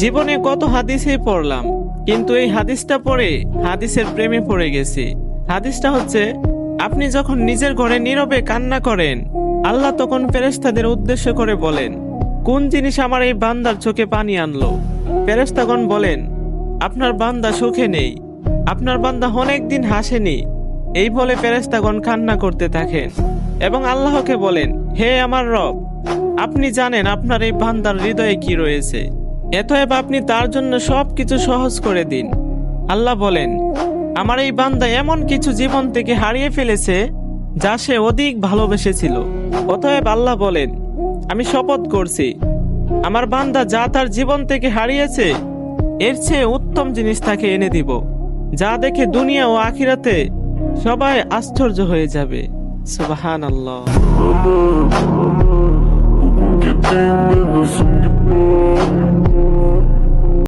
জীবনে কত হাদিসই পড়লাম, কিন্তু এই হাদিসটা পড়ে হাদিসের প্রেমে পড়ে গেছি। হাদিসটা হচ্ছে, আপনি যখন নিজের ঘরে নীরবে কান্না করেন, আল্লাহ তখন ফেরেশতাদের উদ্দেশ্য করে বলেন, কোন জিনিস আমার এই বান্দার চোখে পানি আনলো? ফেরেশতাগণ বলেন, আপনার বান্দা সুখে নেই, আপনার বান্দা অনেক দিন হাসেনি। এই বলে ফেরেশতাগণ কান্না করতে থাকেন এবং আল্লাহকে বলেন, হে আমার রব, আপনি জানেন আপনার এই বান্দার হৃদয়ে কি রয়েছে, অতএব আপনি তার জন্য সবকিছু সহজ করে দিন। আল্লাহ বলেন, আমার এই বান্দা এমন কিছু জীবন থেকে হারিয়ে ফেলেছে যা সে অধিক ভালোবেসেছিল। অতএব আল্লাহ বলেন, আমি শপথ করছি, আমার বান্দা যা তার জীবন থেকে হারিয়েছে এর চেয়ে উত্তম জিনিস তাকে এনে দিব, যা দেখে দুনিয়া ও আখিরাতে সবাই আশ্চর্য হয়ে যাবে। সুবহানাল্লাহ। Que tem medo, sangue bom.